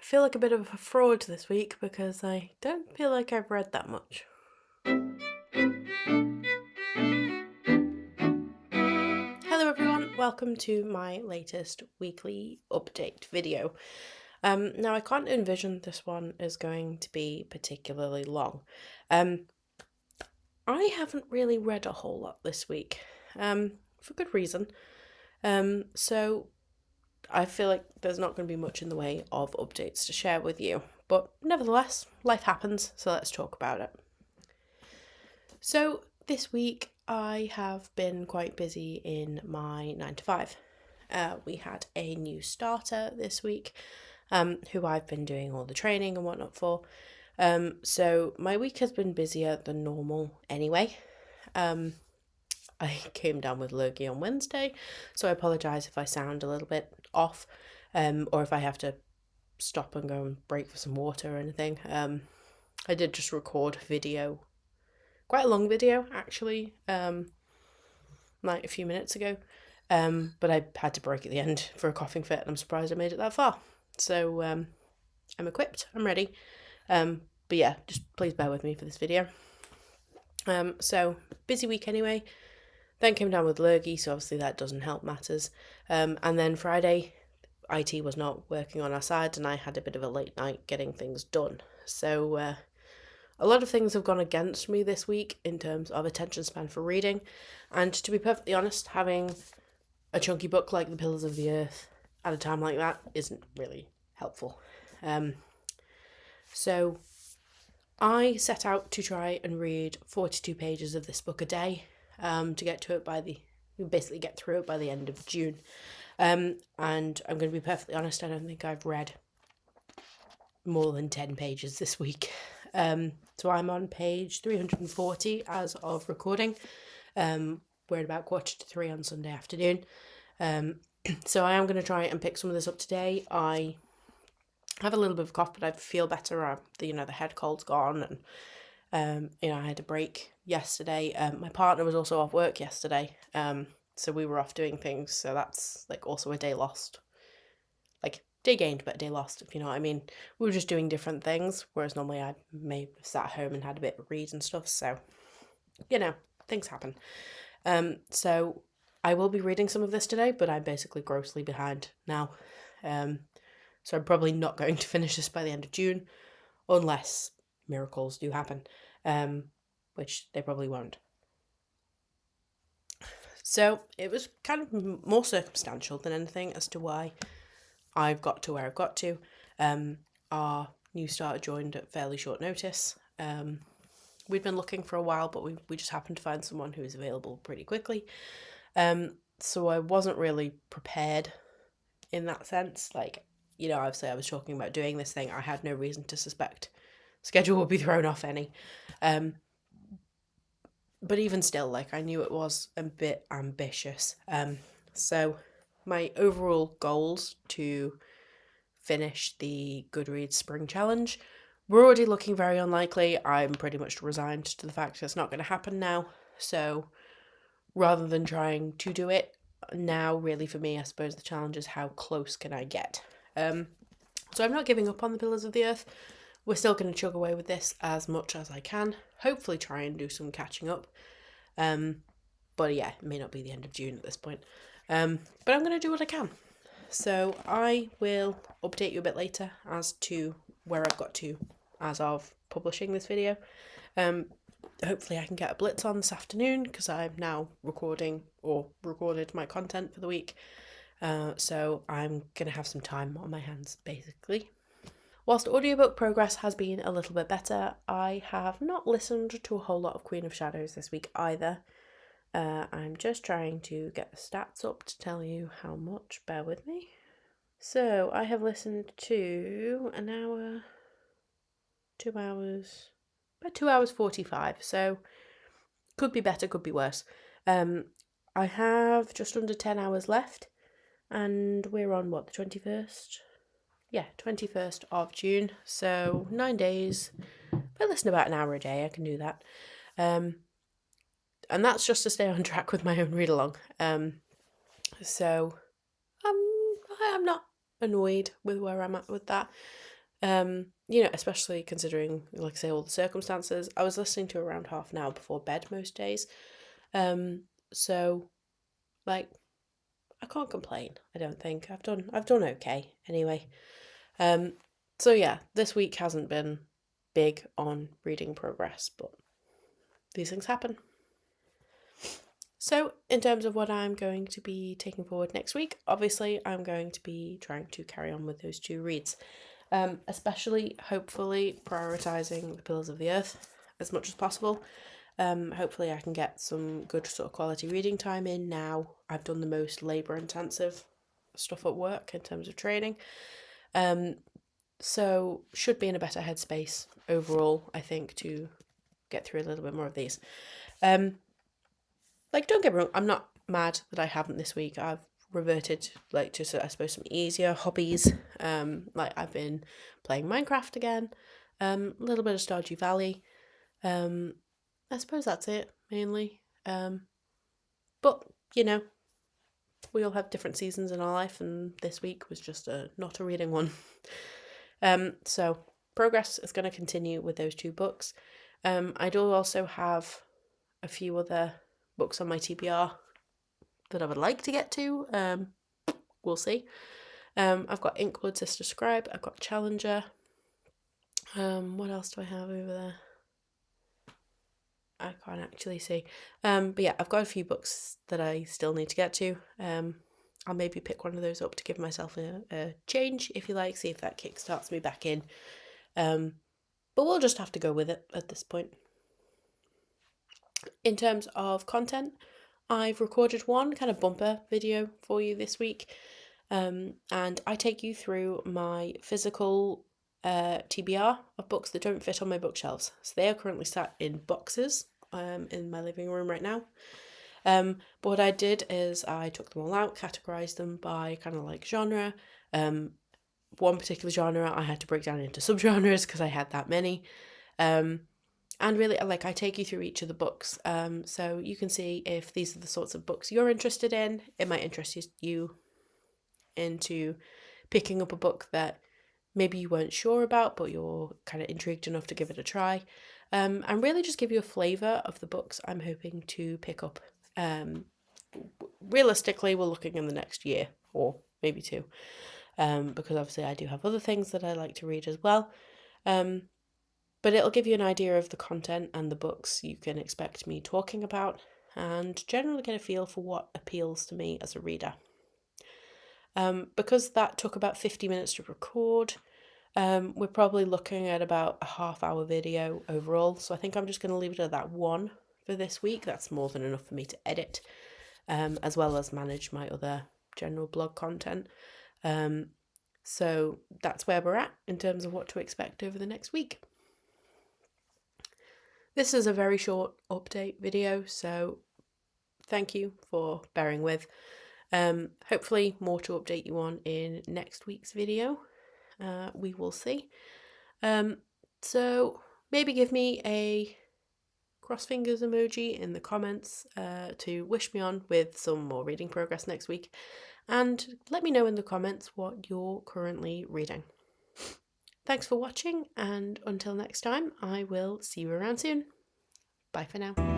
feel like a bit of a fraud this week because I don't feel like I've read that much. Hello everyone, welcome to my latest weekly update video. Now I can't envision this one is going to be particularly long. I haven't really read a whole lot this week, for good reason. So I feel like there's not going to be much in the way of updates to share with you. But nevertheless, life happens, so let's talk about it. So this week I have been quite busy in my 9 to 5. We had a new starter this week, who I've been doing all the training and whatnot for. So my week has been busier than normal anyway. I came down with lurgy on Wednesday, so I apologise if I sound a little bit off, or if I have to stop and go and break for some water or anything. I did just record a video, quite a long video actually, like a few minutes ago, but I had to break at the end for a coughing fit, and I'm surprised I made it that far. So I'm equipped, I'm ready, but yeah, just please bear with me for this video. So busy week anyway. Then came down with lurgy, so obviously that doesn't help matters. And then Friday, IT was not working on our side, and I had a bit of a late night getting things done. So a lot of things have gone against me this week in terms of attention span for reading. And to be perfectly honest, having a chunky book like The Pillars of the Earth at a time like that isn't really helpful. So I set out to try and read 42 pages of this book a day, to get to it get through it by the end of June. And I'm going to be perfectly honest, I don't think I've read more than 10 pages this week. So I'm on page 340 as of recording. We're at about 2:45 on Sunday afternoon. So I am going to try and pick some of this up today. I have a little bit of a cough, but I feel better. The head cold's gone, and I had a break yesterday. My partner was also off work yesterday, so we were off doing things. So that's like also a day lost, like day gained, but a day lost, if you know what I mean. We were just doing different things, whereas normally I may have sat home and had a bit of read and stuff. So, things happen. So I will be reading some of this today, but I'm basically grossly behind now. So I'm probably not going to finish this by the end of June, unless miracles do happen, which they probably won't. So it was kind of more circumstantial than anything as to why I've got to where I've got to. Our new starter joined at fairly short notice. We'd been looking for a while, but we just happened to find someone who was available pretty quickly. So I wasn't really prepared in that sense. Obviously I was talking about doing this thing. I had no reason to suspect schedule would be thrown off any. But even still, I knew it was a bit ambitious. So my overall goals to finish the Goodreads Spring Challenge were already looking very unlikely. I'm pretty much resigned to the fact it's not going to happen now. So rather than trying to do it now, really for me, I suppose the challenge is how close can I get. So I'm not giving up on The Pillars of the Earth. We're still going to chug away with this as much as I can. Hopefully try and do some catching up. But yeah, it may not be the end of June at this point. But I'm going to do what I can. So I will update you a bit later as to where I've got to as of publishing this video. Hopefully I can get a blitz on this afternoon, because I'm now recorded my content for the week. So I'm going to have some time on my hands, basically. Whilst audiobook progress has been a little bit better, I have not listened to a whole lot of Queen of Shadows this week either. I'm just trying to get the stats up to tell you how much. Bear with me. So I have listened to an hour, 2 hours, about 2 hours 45. So could be better, could be worse. I have just under 10 hours left, and we're on the 21st? Yeah, 21st of June, so 9 days. If I listen about an hour a day, I can do that. And that's just to stay on track with my own read along. So I'm not annoyed with where I'm at with that. Especially considering, like I say, all the circumstances. I was listening to around half an hour before bed most days. So like I can't complain, I don't think. I've done okay anyway. So yeah, this week hasn't been big on reading progress, but these things happen. So in terms of what I'm going to be taking forward next week, obviously I'm going to be trying to carry on with those 2 reads. Especially, hopefully, prioritising The Pillars of the Earth as much as possible. Hopefully I can get some good sort of quality reading time in now. I've done the most labour-intensive stuff at work in terms of training. So should be in a better headspace overall, I think, to get through a little bit more of these. Don't get me wrong, I'm not mad that I haven't this week. I've reverted to, I suppose, some easier hobbies. I've been playing Minecraft again, a little bit of Stardew Valley. I suppose that's it mainly. But we all have different seasons in our life, and this week was just not a reading one. So progress is going to continue with those 2 books. I do also have a few other books on my TBR that I would like to get to. We'll see. I've got Inkwood Sister Scribe. I've got Challenger. What else do I have over there? I can't actually see. But yeah, I've got a few books that I still need to get to. I'll maybe pick one of those up to give myself a change, if you like, see if that kickstarts me back in. But we'll just have to go with it at this point. In terms of content, I've recorded one kind of bumper video for you this week, and I take you through my physical TBR of books that don't fit on my bookshelves. So they are currently sat in boxes in my living room right now. But what I did is I took them all out, categorised them by kind of like genre. One particular genre I had to break down into subgenres because I had that many. And really, I take you through each of the books, so you can see if these are the sorts of books you're interested in. It might interest you into picking up a book that maybe you weren't sure about, but you're kind of intrigued enough to give it a try, and really just give you a flavour of the books I'm hoping to pick up. Realistically, we're looking in the next year or maybe 2, because obviously I do have other things that I like to read as well. But it'll give you an idea of the content and the books you can expect me talking about, and generally get a feel for what appeals to me as a reader. Because that took about 50 minutes to record, we're probably looking at about a half-hour video overall, so I think I'm just going to leave it at that 1 for this week. That's more than enough for me to edit, as well as manage my other general blog content. So that's where we're at in terms of what to expect over the next week. This is a very short update video, so thank you for bearing with. Hopefully more to update you on in next week's video. We will see. So maybe give me a cross fingers emoji in the comments to wish me on with some more reading progress next week, and let me know in the comments what you're currently reading. Thanks for watching, and until next time, I will see you around soon. Bye for now.